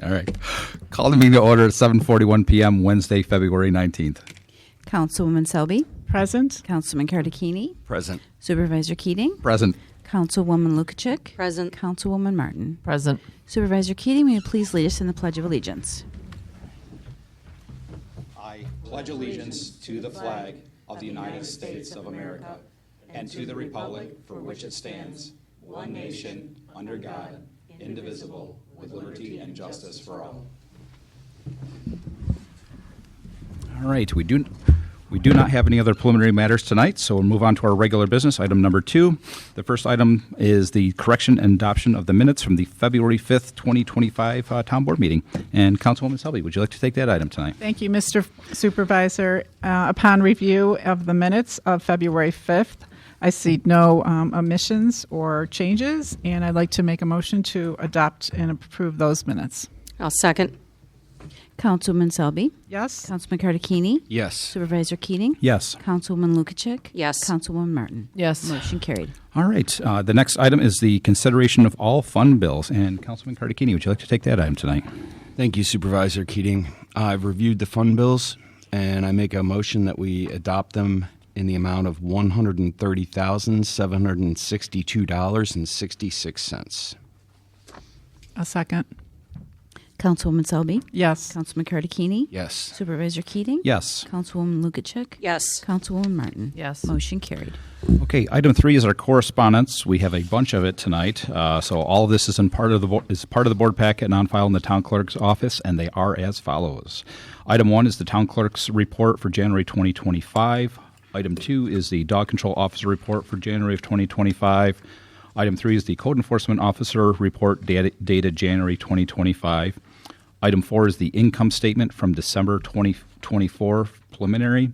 All right. Call the meeting to order at 7:41 p.m. Wednesday, February 19th. Councilwoman Selby, Present. Councilman Cardicchini, Present. Supervisor Keating, Present. Councilwoman Lukacek, Present. Councilwoman Martin. Present. Supervisor Keating, will you please lead us in the Pledge of Allegiance? I pledge allegiance to the flag of the United States of America and to the republic for which it stands, one nation, under God, indivisible, with liberty and justice for all. All right. We do not have any other preliminary matters tonight, so we'll move on to our regular business. Item number 2. The first item is the correction and adoption of the minutes from the February 5th, 2025 Town Board meeting. And Councilwoman Selby, would you like to take that item tonight? Thank you, Mr. Supervisor. Upon review of the minutes of February 5th, I see no omissions or changes, and I'd like to make a motion to adopt and approve those minutes. I'll second. Councilwoman Selby, Yes? Councilman Cardicchini, Yes. Supervisor Keating, Yes. Councilwoman Lukacek, Yes. Councilwoman Martin. Yes. Motion carried. All right. The next item is the consideration of all fund bills. And Councilman Cardicchini, would you like to take that item tonight? Thank you, Supervisor Keating. I've reviewed the fund bills, and I make a motion that we adopt them in the amount of $130,762.66. A second. Councilwoman Selby, Yes. Councilman Cardicchini, Yes. Supervisor Keating, Yes. Councilwoman Lukacek, Yes. Councilwoman Martin. Yes. Motion carried. Okay, item 3 is our correspondence. We have a bunch of it tonight. So all of this is part of the board packet and on file in the town clerk's office, and they are as follows. Item 1 is the town clerk's report for January 2025. Item 2 is the dog control officer report for January of 2025. Item 3 is the code enforcement officer report dated January 2025. Item 4 is the income statement from December 2024 preliminary.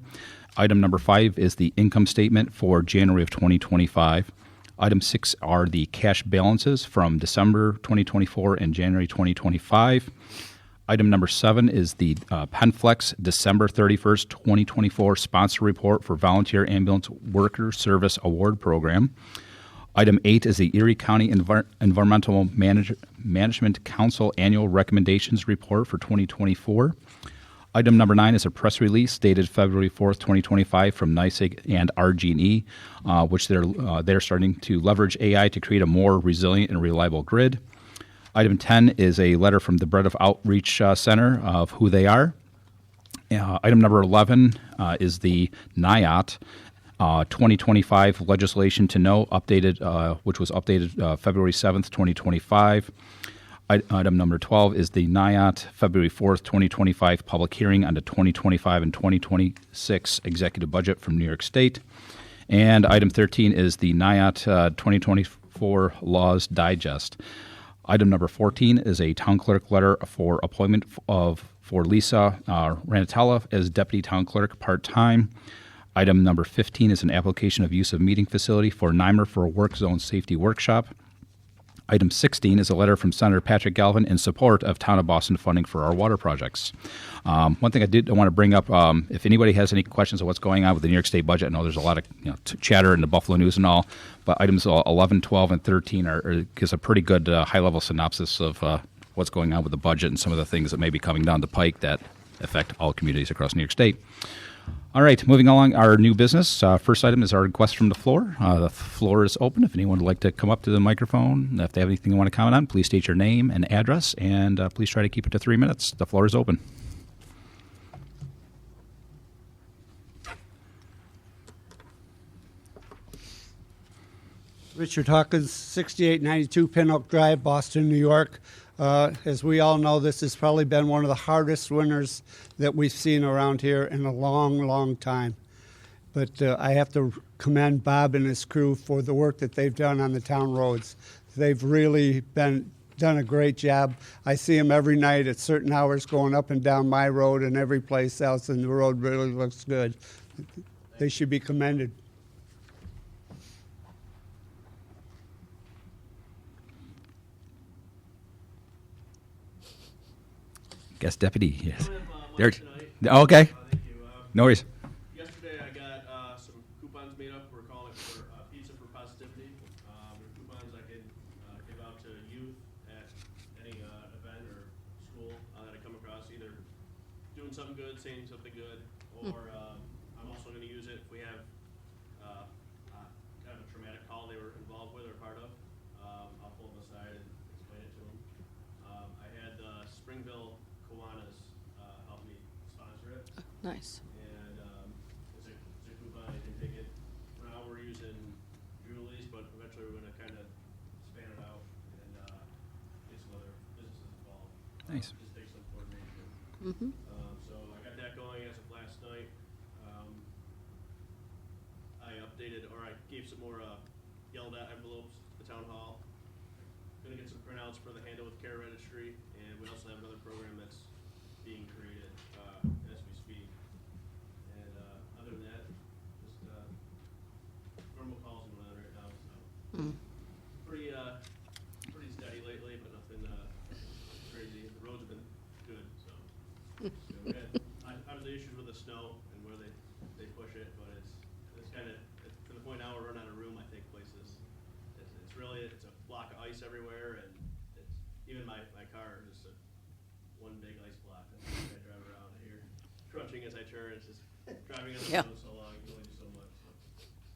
Item number 5 is the income statement for January of 2025. Item 6 are the cash balances from December 2024 and January 2025. Item number 7 is the PenFlex December 31st, 2024 sponsor report for Volunteer Ambulance Worker Service Award Program. Item 8 is the Erie County Environmental Management Council Annual Recommendations Report for 2024. Item number 9 is a press release dated February 4th, 2025 from NYSEG and RG&E, which they're starting to leverage AI to create a more resilient and reliable grid. Item 10 is a letter from the Bread of Outreach Center of who they are. Item number 11 is the NIOT 2025 legislation to know, updated, which was updated February 7th, 2025. Item number 12 is the NIOT February 4th, 2025 public hearing on the 2025 and 2026 executive budget from New York State. And item 13 is the NIOT 2024 Laws Digest. Item number 14 is a town clerk letter for appointment for Lisa Ranatella as deputy town clerk part-time. Item number 15 is an application of use of meeting facility for NYMER for a work zone safety workshop. Item 16 is a letter from Senator Patrick Galvin in support of Town of Boston funding for our water projects. One thing I want to bring up, if anybody has any questions on what's going on with the New York State budget, I know there's a lot of chatter in the Buffalo News and all, but items 11, 12, and 13 gives a pretty good high-level synopsis of what's going on with the budget and some of the things that may be coming down the pike that affect all communities across New York State. All right, moving along, our new business. First item is our request from the floor. The floor is open. If anyone would like to come up to the microphone, if they have anything they want to comment on, please state your name and address, and please try to keep it to 3 minutes. The floor is open. Richard Hawkins, 6892 Pin Oak Drive, Boston, New York. As we all know, this has probably been one of the hardest winters that we've seen around here in a long, long time. But I have to commend Bob and his crew for the work that they've done on the town roads. They've really done a great job. I see them every night at certain hours going up and down my road and every place else, and the road really looks good. They should be commended. Guest deputy, yes. There. Okay. Thank you. No worries. Yesterday I got some coupons made up. We're calling for Pizza for Positivity. They're coupons I can give out to youth at any event or school doing something good, saying something good, or I'm also going to use it if we have kind of a traumatic call they were involved with or part of. I'll pull them aside and explain it to them. I had Springville Kiwanis help me sponsor it. Nice. And it's a coupon, I can take it. For now, we're using Julie's, but eventually we're gonna kind of span it out and get some other businesses involved. Nice. Just take some coordination. Mm-hmm. So I got that going as of last night. I updated, or I gave some more yelled at envelopes to the town hall. Gonna get some printouts for the Handle with Care registry, and we also have another program that's being created as we speak. And other than that, just normal calls and whatnot right now. So pretty steady lately, but nothing crazy. The roads have been good, so we had obviously issues with the snow and where they push it, but it's kind of to the point now we're running out of room. I think places it's really it's a block of ice everywhere, and it's even my car is just one big ice block. And I drive around here crunching as I turn. It's just driving on the Yeah. snow so long. You can only do so much.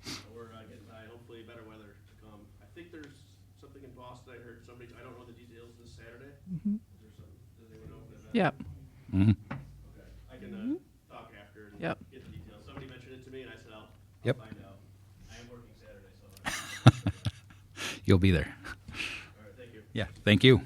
So we're getting by. Hopefully, better weather to come. I think there's something in Boston. I heard somebody. I don't know the details this Saturday. Is there something? Does anyone know? Yep. Okay. I can talk after and Yep. get the details. Somebody mentioned it to me, and I said I'll Yep. find out. I am working Saturday, so. All You'll be there. right. Thank you. Yeah, thank you.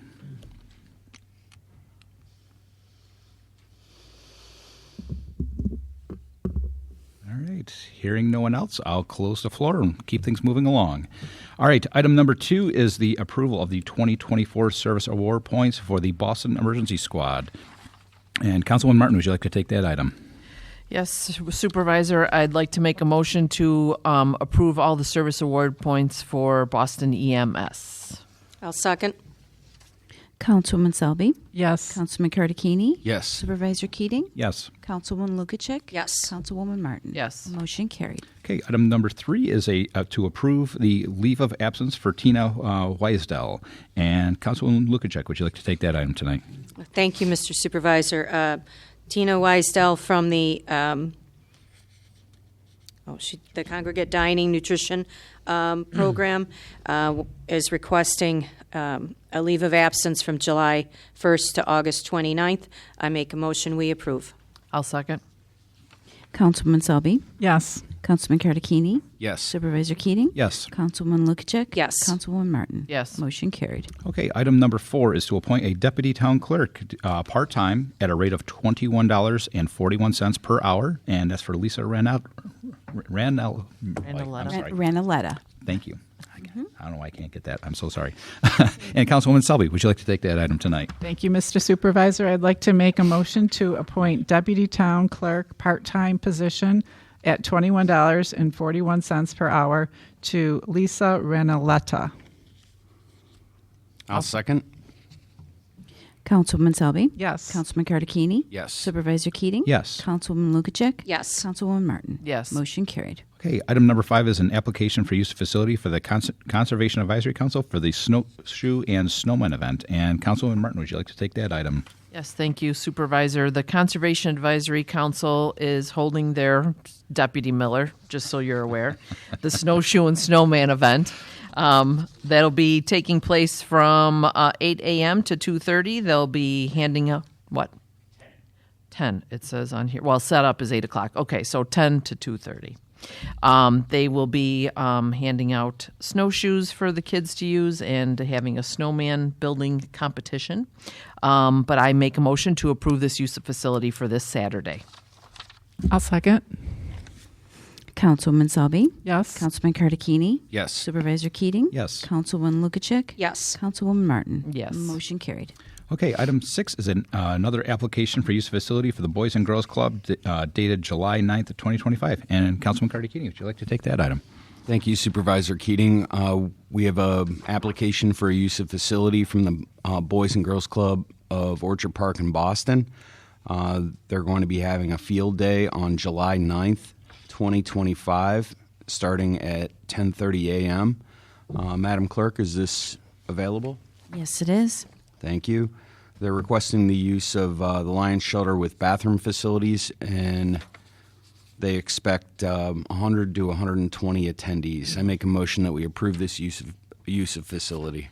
All right, hearing no one else, I'll close the floor and keep things moving along. All right, item number 2 is the approval of the 2024 Service Award points for the Boston Emergency Squad. And Councilwoman Martin, would you like to take that item? Yes, Supervisor, I'd like to make a motion to approve all the service award points for Boston EMS. I'll second. Councilwoman Selby, Yes. Councilman Cardicchini, Yes. Supervisor Keating, Yes. Councilwoman Lukacek, Yes. Councilwoman Martin. Yes. Motion carried. Okay, item number 3 is to approve the leave of absence for Tina Weisdell. And Councilwoman Lukacek, would you like to take that item tonight? Thank you, Mr. Supervisor. Tina Weisdell from the the Congregate Dining Nutrition Program is requesting a leave of absence from July 1st to August 29th. I make a motion we approve. I'll second. Councilwoman Selby, Yes. Councilman Cardicchini, Yes. Supervisor Keating, Yes. Councilwoman Lukacek, Yes. Councilwoman Martin. Yes. Motion carried. Okay, item number 4 is to appoint a deputy town clerk part-time at a rate of $21.41 per hour, and that's for Lisa Ranaletta. I'm sorry. Ranaletta. Thank you. I don't know why I can't get that. I'm so sorry. And Councilwoman Selby, would you like to take that item tonight? Thank you, Mr. Supervisor. I'd like to make a motion to appoint Deputy Town Clerk part-time position at $21.41 per hour to Lisa Ranaletta. I'll second. Councilwoman Selby, Yes. Councilman Cardicchini, Yes. Supervisor Keating, Yes. Councilwoman Lukacek, Yes. Councilwoman Martin. Yes. Motion carried. Okay, item number 5 is an application for use of facility for the Conservation Advisory Council for the Snowshoe and Snowman event. And Councilwoman Martin, would you like to take that item? Yes, thank you, Supervisor. The Conservation Advisory Council is holding their Deputy Miller, just so you're aware, the Snowshoe and Snowman event. That'll be taking place from 8 a.m. to 2:30. They'll be handing out, what? 10, it says on here. Well, setup is 8 o'clock. Okay, so 10 to 2:30. They will be handing out snowshoes for the kids to use and having a snowman building competition. But I make a motion to approve this use of facility for this Saturday. I'll second. Councilwoman Selby, Yes. Councilman Cardicchini, Yes. Supervisor Keating, Yes. Councilwoman Lukacek, Yes. Councilwoman Martin. Yes. Motion carried. Okay, item 6 is another application for use of facility for the Boys and Girls Club dated July 9th of 2025. And Councilman Cardicchini, would you like to take that item? Thank you, Supervisor Keating. We have an application for a use of facility from the Boys and Girls Club of Orchard Park in Boston. They're going to be having a field day on July 9th, 2025, starting at 10:30 a.m. Madam Clerk, is this available? Yes, it is. Thank you. They're requesting the use of the Lions Shelter with bathroom facilities, and they expect 100 to 120 attendees. I make a motion that we approve this use of facility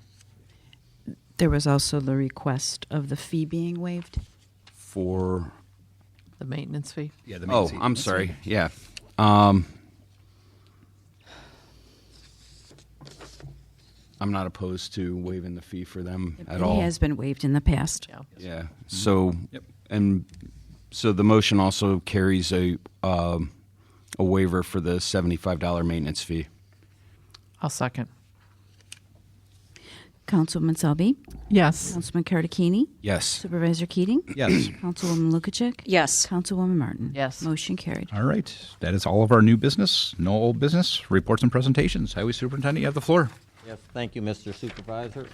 There was also the request of the fee being waived. for. The maintenance fee. Yeah. Oh, I'm sorry. Yeah. I'm not opposed to waiving the fee for them at all. It has been waived in the past. Yeah. Yeah. So, Yep. and so the motion also carries a waiver for the $75 maintenance fee. I'll second. Councilwoman Selby, Yes. Councilman Cardicchini, Yes. Supervisor Keating, Yes. Councilwoman Lukacek, Yes. Councilwoman Martin. Yes. Motion carried. All right. That is all of our new business. No old business. Reports and presentations. Highway Superintendent, you have the floor. Yes, thank you, Mr. Supervisor.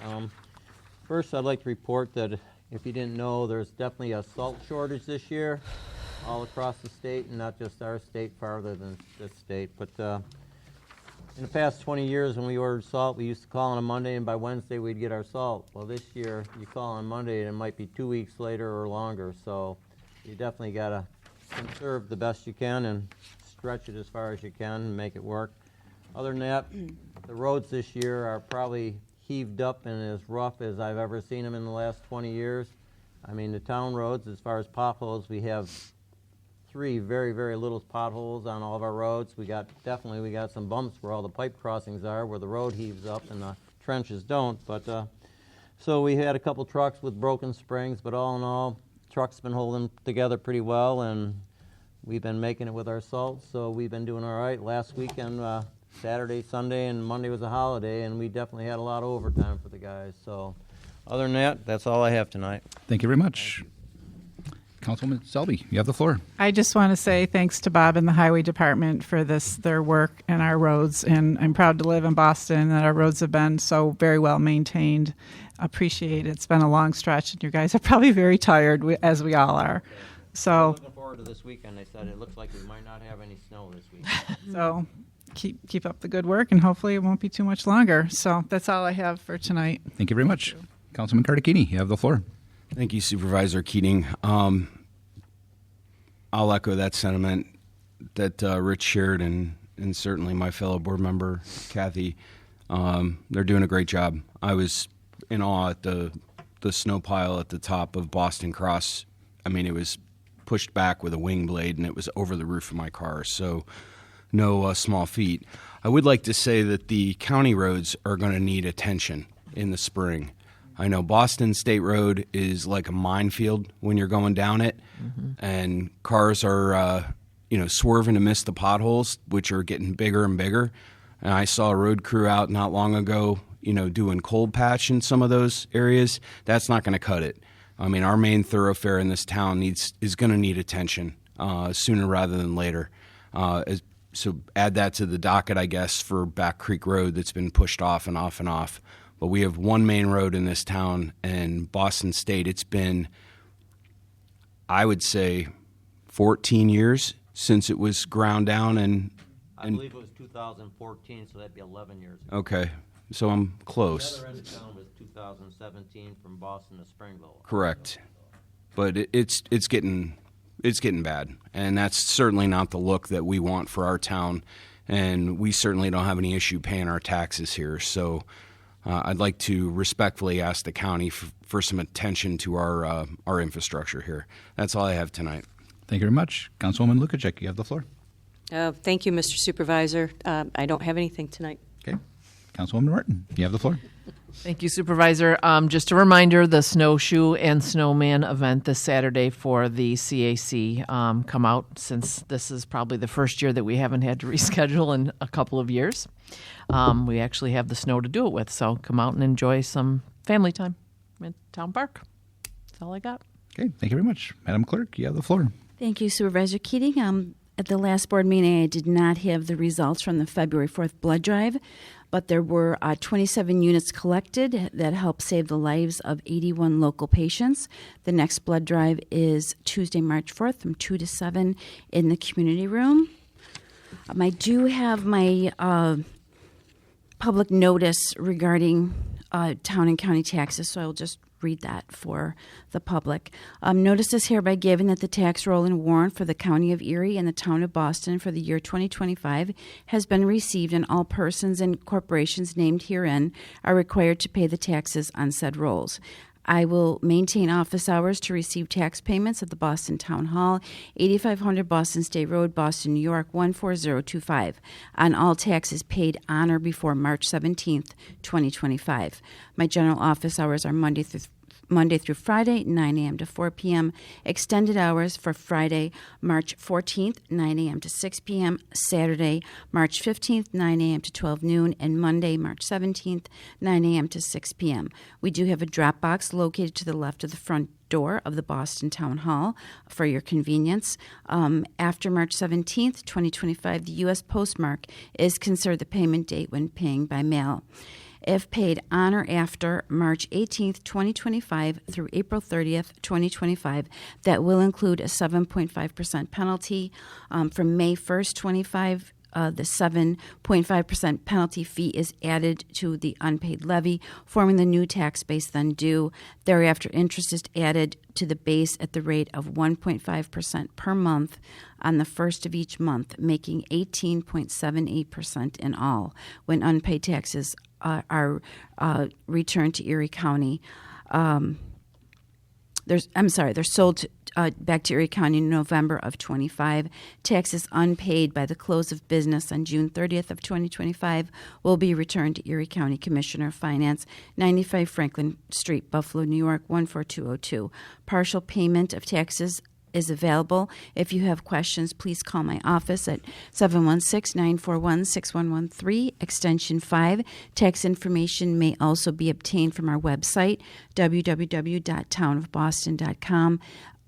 First, I'd like to report that if you didn't know, there's definitely a salt shortage this year all across the state, and not just our state, farther than this state. But in the past 20 years, when we ordered salt, we used to call on a Monday, and by Wednesday, we'd get our salt. Well, this year, you call on Monday, and it might be 2 weeks later or longer. So you definitely got to conserve the best you can and stretch it as far as you can and make it work. Other than that, the roads this year are probably heaved up and as rough as I've ever seen them in the last 20 years. I mean, the town roads, as far as potholes, we have 3 very, very little potholes on all of our roads. We got some bumps where all the pipe crossings are, where the road heaves up and the trenches don't. But so we had a couple trucks with broken springs, but all in all, truck's been holding together pretty well, and we've been making it with our salt, so we've been doing all right. Last weekend, Saturday, Sunday, and Monday was a holiday, and we definitely had a lot of overtime for the guys. So other than that, that's all I have tonight. Thank you very much. Councilwoman Selby, you have the floor. I just want to say thanks to Bob and the Highway Department for their work and our roads. And I'm proud to live in Boston and that our roads have been so very well maintained. Appreciate it. It's been a long stretch, and you guys are probably very tired, as we all are. So, Looking forward to this weekend. They said it looks like we might not have any snow this week. so keep up the good work, and hopefully it won't be too much longer. So that's all I have for tonight. Thank you very much. Councilman Cardicchini, you have the floor. Thank you, Supervisor Keating. I'll echo that sentiment that Rich shared, and certainly my fellow board member, Kathy. They're doing a great job. I was in awe at the snow pile at the top of Boston Cross. I mean, it was pushed back with a wing blade, and it was over the roof of my car, so no small feat. I would like to say that the county roads are going to need attention in the spring. I know Boston State Road is like a minefield when you're going down it, and cars are, swerving to miss the potholes, which are getting bigger and bigger. And I saw a road crew out not long ago, doing cold patch in some of those areas. That's not going to cut it. I mean, our main thoroughfare in this town is going to need attention sooner rather than later. So add that to the docket, I guess, for Back Creek Road that's been pushed off and off and off. But we have one main road in this town, and Boston State, it's been, I would say, 14 years since it was ground down. And I believe it was 2014, so that'd be 11 years ago. Okay, so I'm The close. other end of town was 2017 from Boston to Springville. Correct. But it's getting bad, and that's certainly not the look that we want for our town, and we certainly don't have any issue paying our taxes here. So I'd like to respectfully ask the county for some attention to our infrastructure here. That's all I have tonight. Thank you very much. Councilwoman Lukacek, you have the floor. Thank you, Mr. Supervisor. I don't have anything tonight. Okay. Councilwoman Martin, you have the floor. Thank you, Supervisor. Just a reminder, the Snowshoe and Snowman event this Saturday for the CAC. Come out, since this is probably the first year that we haven't had to reschedule in a couple of years. We actually have the snow to do it with, so come out and enjoy some family time at Town Park. That's all I got. Okay. Thank you very much. Madam Clerk, you have the floor. Thank you, Supervisor Keating. At the last board meeting, I did not have the results from the February 4th blood drive, but there were 27 units collected that helped save the lives of 81 local patients. The next blood drive is Tuesday, March 4th from 2 to 7 in the community room. I do have my public notice regarding town and county taxes, so I will just read that for the public. Notice is hereby given that the tax roll and warrant for the County of Erie and the Town of Boston for the year 2025 has been received, and all persons and corporations named herein are required to pay the taxes on said rolls. I will maintain office hours to receive tax payments at the Boston Town Hall, 8500 Boston State Road, Boston, New York, 14025, on all taxes paid on or before March 17th, 2025. My general office hours are Monday through Friday, 9 a.m. to 4 p.m. Extended hours for Friday, March 14th, 9 a.m. to 6 p.m. Saturday, March 15th, 9 a.m. to 12 noon. And Monday, March 17th, 9 a.m. to 6 p.m. We do have a drop box located to the left of the front door of the Boston Town Hall for your convenience. After March 17th, 2025, the U.S. postmark is considered the payment date when paying by mail. If paid on or after March 18th, 2025 through April 30th, 2025, that will include a 7.5% penalty. From May 1st, 25, the 7.5% penalty fee is added to the unpaid levy, forming the new tax base then due. Thereafter, interest is added to the base at the rate of 1.5% per month on the first of each month, making 18.78% in all when unpaid taxes are returned to Erie County. They're sold back to Erie County in November of 25. Taxes unpaid by the close of business on June 30th of 2025 will be returned to Erie County Commissioner of Finance, 95 Franklin Street, Buffalo, New York, 14202. Partial payment of taxes is available. If you have questions, please call my office at 716-941-6113, extension 5. Tax information may also be obtained from our website, www.townofboston.com.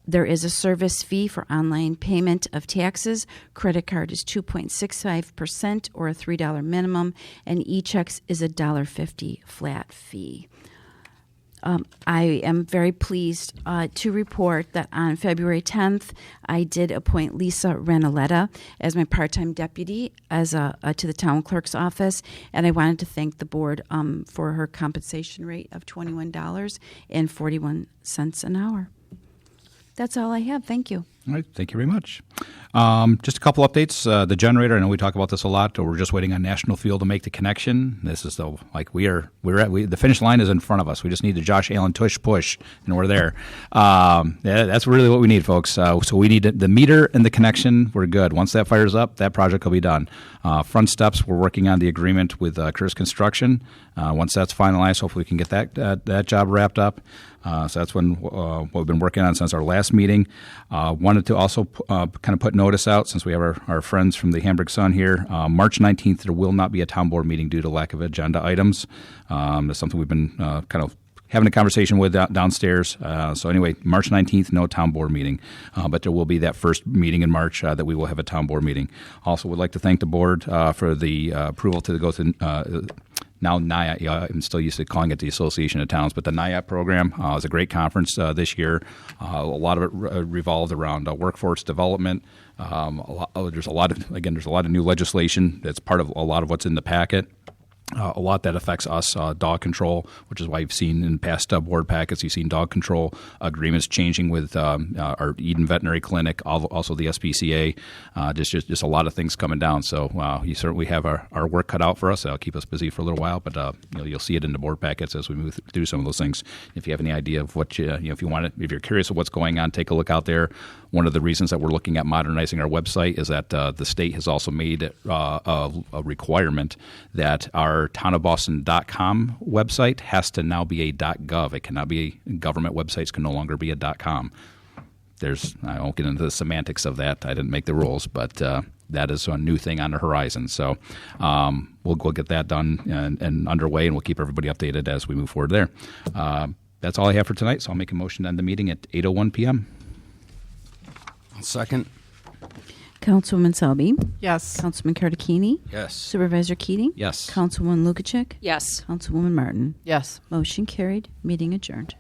There is a service fee for online payment of taxes. Credit card is 2.65% or a $3 minimum, and e-checks is a $1.50 flat fee. I am very pleased to report that on February 10th, I did appoint Lisa Renaletta as my part-time deputy to the town clerk's office, and I wanted to thank the board for her compensation rate of $21.41 an hour. That's all I have. Thank you. All right, thank you very much. Just a couple updates. The generator, I know we talk about this a lot. We're just waiting on National Fuel to make the connection. This is the the finish line is in front of us. We just need the Josh Allen tush push, and we're there. That's really what we need, folks. So we need the meter and the connection. We're good. Once that fires up, that project will be done. Front steps, we're working on the agreement with Curtis Construction. Once that's finalized, hopefully we can get that job wrapped up. So that's what we've been working on since our last meeting. Wanted to also kind of put notice out, since we have our friends from the Hamburg Sun here. March 19th, there will not be a town board meeting due to lack of agenda items. That's something we've been kind of having a conversation with downstairs. So anyway, March 19th, no town board meeting. But there will be that first meeting in March that we will have a town board meeting. Also would like to thank the board for the approval to go to now NIAT. I'm still used to calling it the Association of Towns, but the NIAT program is a great conference this year. A lot of it revolved around workforce development. There's a lot of new legislation that's part of a lot of what's in the packet. A lot that affects us, dog control, which is why you've seen in past board packets, you've seen dog control agreements changing with our Eden Veterinary Clinic, also the SPCA, just a lot of things coming down. So you certainly have our work cut out for us. That'll keep us busy for a little while, but you'll see it in the board packets as we move through some of those things. If you have any idea of what if you're curious of what's going on, take a look out there. One of the reasons that we're looking at modernizing our website is that the state has also made a requirement that our townofboston.com website has to now be a .gov. It cannot be government websites can no longer be a .com. I won't get into the semantics of that. I didn't make the rules, but that is a new thing on the horizon. So we'll get that done and underway, and we'll keep everybody updated as we move forward there. That's all I have for tonight, so I'll make a motion to end the meeting at 8:01 p.m. Second. Councilwoman Selby? Yes. Councilman Cardicchini? Yes. Supervisor Keating? Yes. Councilwoman Lukacek? Yes. Councilwoman Martin? Yes. Motion carried. Meeting adjourned.